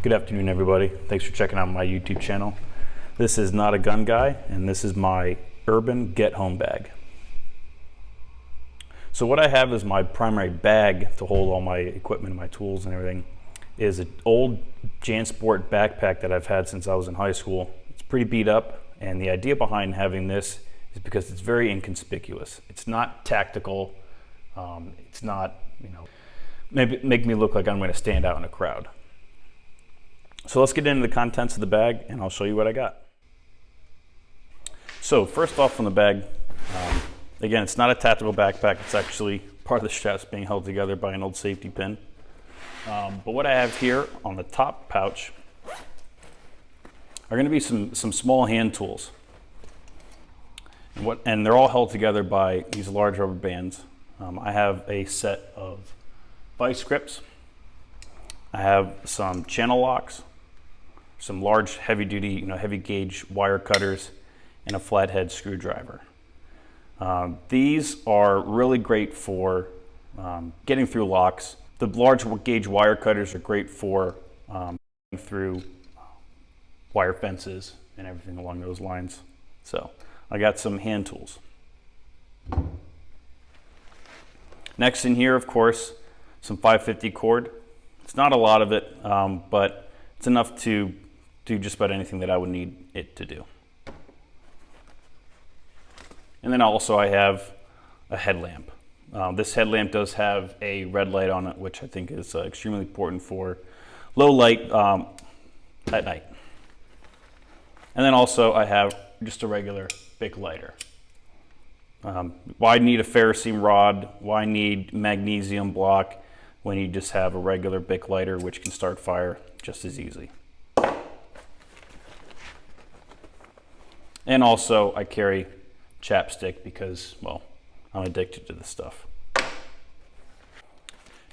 Good afternoon, everybody. Thanks for checking out my YouTube channel. This is Not a Gun Guy, and this is my Urban Get Home bag. So what I have as my primary bag to hold all my equipment and my tools and everything is an old JanSport backpack that I've had since I was in high school. It's pretty beat up, and the idea behind having this is because it's very inconspicuous. It's not tactical. It's not, maybe make me look like I'm going to stand out in a crowd. So let's get into the contents of the bag and I'll show you what I got. So first off from the bag, again, it's not a tactical backpack. It's actually part of the straps being held together by an old safety pin. But what I have here on the top pouch are going to be some small hand tools. And they're all held together by these large rubber bands. I have a set of vice grips. I have some channel locks, some large heavy duty, heavy gauge wire cutters, and a flathead screwdriver. These are really great for getting through locks. The large gauge wire cutters are great for getting through wire fences and everything along those lines. So I got some hand tools. Next in here, of course, some 550 cord. It's not a lot of it, but it's enough to do just about anything that I would need it to do. And then also I have a headlamp. This headlamp does have a red light on it, which I think is extremely important for low light at night. And then also I have just a regular Bic lighter. Why need a ferrocene rod? Why need magnesium block when you just have a regular Bic lighter which can start fire just as easy? And also I carry chapstick because, well, I'm addicted to this stuff.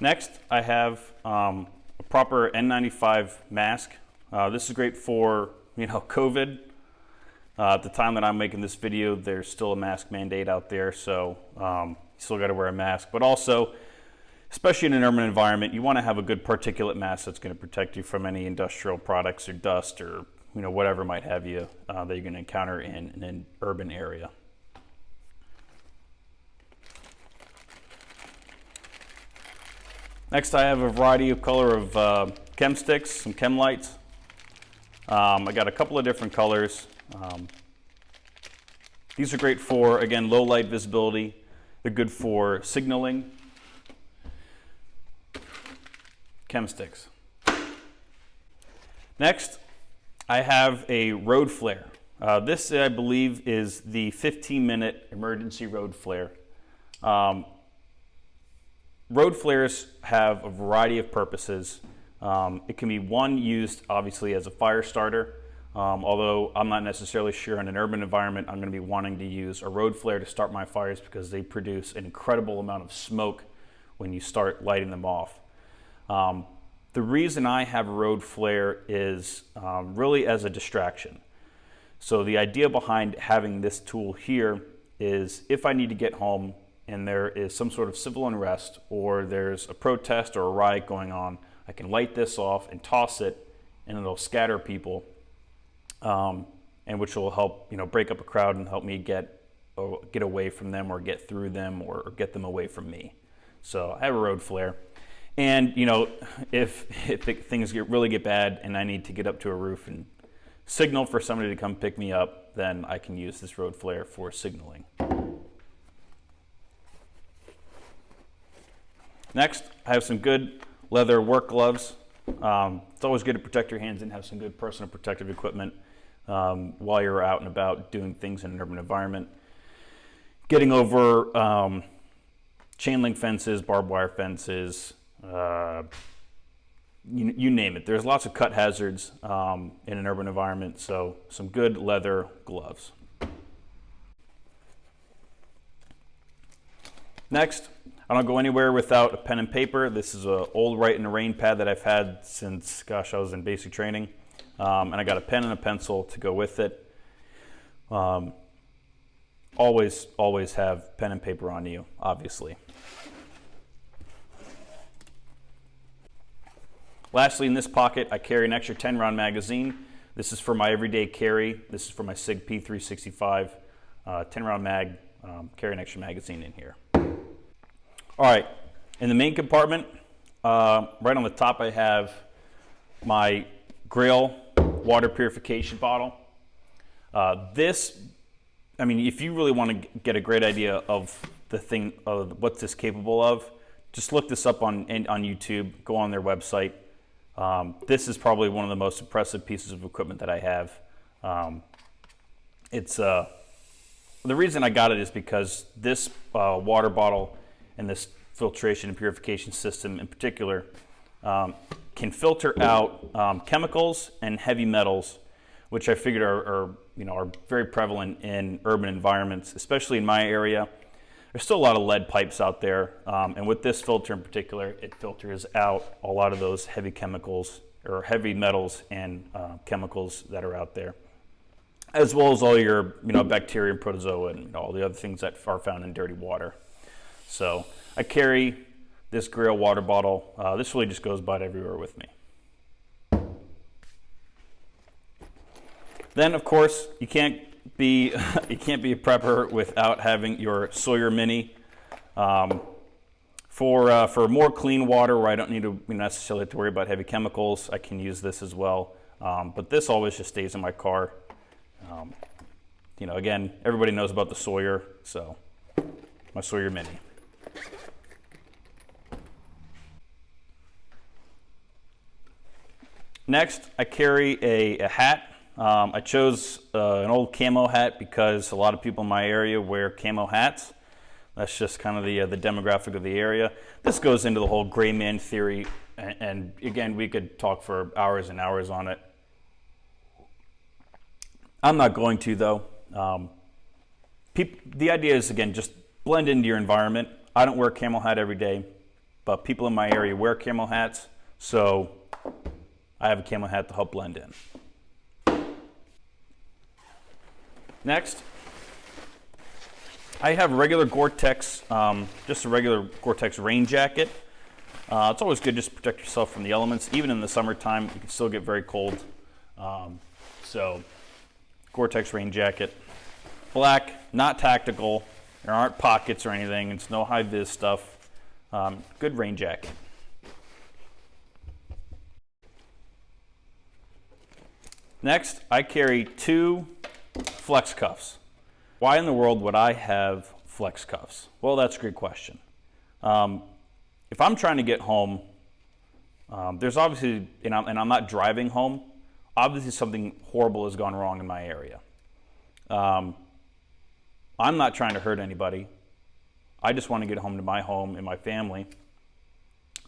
Next, I have a proper N95 mask. This is great for, COVID. At the time that I'm making this video, there's still a mask mandate out there, so you still got to wear a mask. But also, especially in an urban environment, you want to have a good particulate mask that's going to protect you from any industrial products or dust or whatever might have you that you're going to encounter in an urban area. Next, I have a variety of color of chem sticks, some chem lights. I got a couple of different colors. These are great for, again, low light visibility. They're good for signaling. Chem sticks. Next, I have a road flare. This, I believe, is the 15-minute emergency road flare. Road flares have a variety of purposes. It can be used obviously as a fire starter, although I'm not necessarily sure in an urban environment I'm going to be wanting to use a road flare to start my fires because they produce an incredible amount of smoke when you start lighting them off. The reason I have a road flare is really as a distraction. So the idea behind having this tool here is if I need to get home and there is some sort of civil unrest or there's a protest or a riot going on, I can light this off and toss it and it'll scatter people, and which will help break up a crowd and help me get away from them or get through them or get them away from me. So I have a road flare. And if things really get bad and I need to get up to a roof and signal for somebody to come pick me up, then I can use this road flare for signaling. Next, I have some good leather work gloves. It's always good to protect your hands and have some good personal protective equipment while you're out and about doing things in an urban environment. Getting over chain link fences, barbed wire fences, you name it. There's lots of cut hazards in an urban environment, so some good leather gloves. Next, I don't go anywhere without a pen and paper. This is an old Write in the Rain pad that I've had since, I was in basic training. And I got a pen and a pencil to go with it. Always have pen and paper on you, obviously. Lastly, in this pocket, I carry an extra 10-round magazine. This is for my everyday carry. This is for my SIG P365 10-round mag. Carry an extra magazine in here. All right, in the main compartment, right on the top, I have my Grayl water purification bottle. I mean, if you really want to get a great idea of what this is capable of, just look this up on YouTube, go on their website. This is probably one of the most impressive pieces of equipment that I have. The reason I got it is because this water bottle and this filtration and purification system in particular can filter out chemicals and heavy metals, which I figured are very prevalent in urban environments, especially in my area. There's still a lot of lead pipes out there, and with this filter in particular, it filters out a lot of those heavy chemicals or heavy metals and chemicals that are out there, as well as all your bacteria and protozoa and all the other things that are found in dirty water. So I carry this Grayl water bottle. This really just goes about everywhere with me. Then, of course, you can't be a prepper without having your Sawyer Mini. For more clean water where I don't need to necessarily have to worry about heavy chemicals, I can use this as well. But this always just stays in my car. Again, everybody knows about the Sawyer, so my Sawyer Mini. Next, I carry a hat. I chose an old camo hat because a lot of people in my area wear camo hats. That's just kind of the demographic of the area. This goes into the whole gray man theory, and again, we could talk for hours and hours on it. I'm not going to, though. The idea is, again, just blend into your environment. I don't wear a camo hat every day, but people in my area wear camo hats, so I have a camo hat to help blend in. Next, I have regular Gore-Tex, just a regular Gore-Tex rain jacket. It's always good just to protect yourself from the elements. Even in the summertime, you can still get very cold. So, Gore-Tex rain jacket. Black, not tactical. There aren't pockets or anything. It's no high-vis stuff. Good rain jacket. Next, I carry 2 flex cuffs. Why in the world would I have flex cuffs? Well, that's a great question. If I'm trying to get home, there's obviously, and I'm not driving home, obviously something horrible has gone wrong in my area. I'm not trying to hurt anybody. I just want to get home to my home and my family.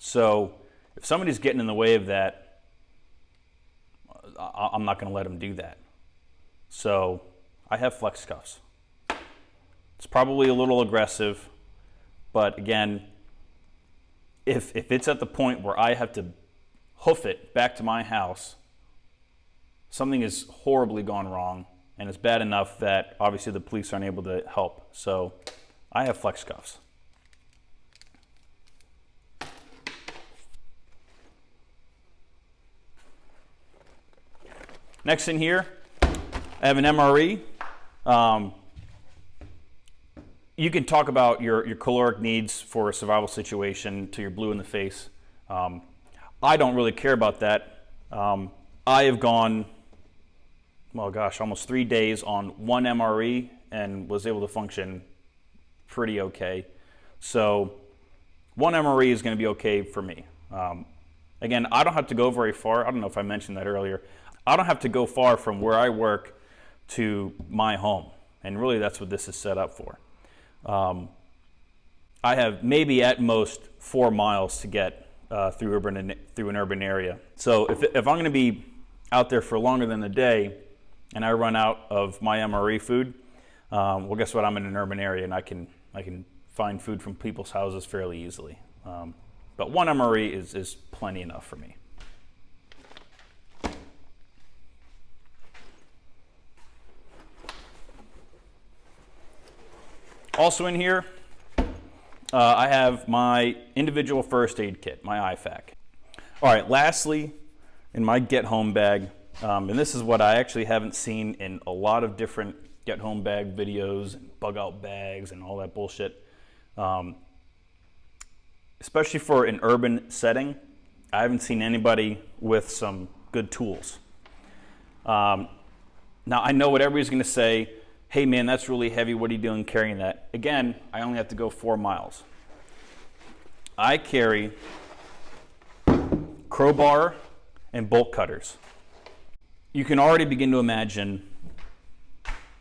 So if somebody's getting in the way of that, I'm not going to let them do that. So I have flex cuffs. It's probably a little aggressive, but again, if it's at the point where I have to hoof it back to my house, something has horribly gone wrong, and it's bad enough that obviously the police aren't able to help. So I have flex cuffs. Next in here, I have an MRE. You can talk about your caloric needs for a survival situation till you're blue in the face. I don't really care about that. I have gone, well, gosh, almost 3 days on 1 MRE and was able to function pretty okay. So 1 MRE is going to be okay for me. Again, I don't have to go very far. I don't know if I mentioned that earlier. I don't have to go far from where I work to my home, and really that's what this is set up for. I have maybe at most 4 miles to get through an urban area. So if I'm going to be out there for longer than a day and I run out of my MRE food, well, guess what? I'm in an urban area and I can find food from people's houses fairly easily. But 1 MRE is plenty enough for me. Also in here, I have my individual first aid kit, my IFAK. All right, lastly, in my get home bag, and this is what I actually haven't seen in a lot of different get home bag videos and bug out bags and all that bullshit. Especially for an urban setting, I haven't seen anybody with some good tools. Now I know what everybody's gonna say, hey man, that's really heavy, what are you doing carrying that? Again, I only have to go 4 miles. I carry crowbar and bolt cutters. You can already begin to imagine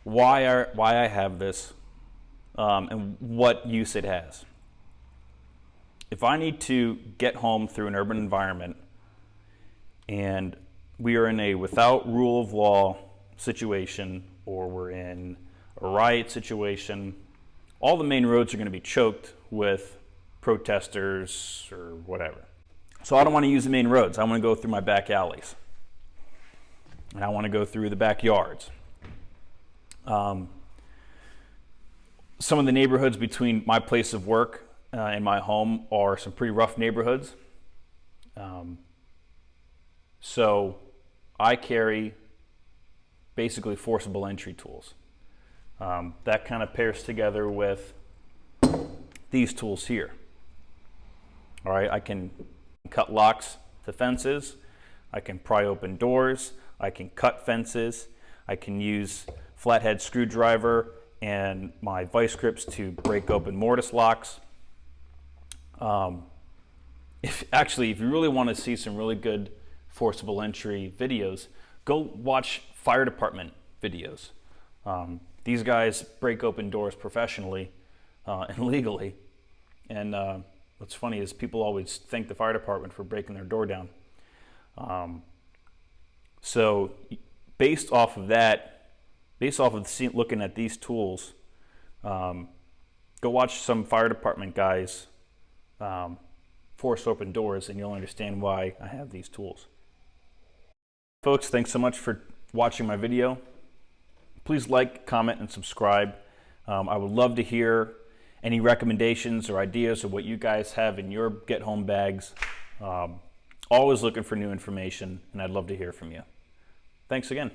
why I have this and what use it has. If I need to get home through an urban environment and we are in a without rule of law situation, or we're in a riot situation, all the main roads are going to be choked with protesters or whatever. So I don't want to use the main roads. I want to go through my back alleys. And I want to go through the backyards. Some of the neighborhoods between my place of work and my home are some pretty rough neighborhoods. So I carry basically forcible entry tools. That kind of pairs together with these tools here. All right, I can cut locks to fences. I can pry open doors. I can cut fences. I can use flathead screwdriver and my vice grips to break open mortise locks. If you really want to see some really good forcible entry videos, go watch fire department videos. These guys break open doors professionally and legally. And what's funny is people always thank the fire department for breaking their door down. So based off of looking at these tools, go watch some fire department guys force open doors and you'll understand why I have these tools. Folks, thanks so much for watching my video. Please like, comment, and subscribe. I would love to hear any recommendations or ideas of what you guys have in your get home bags. Always looking for new information, and I'd love to hear from you. Thanks again.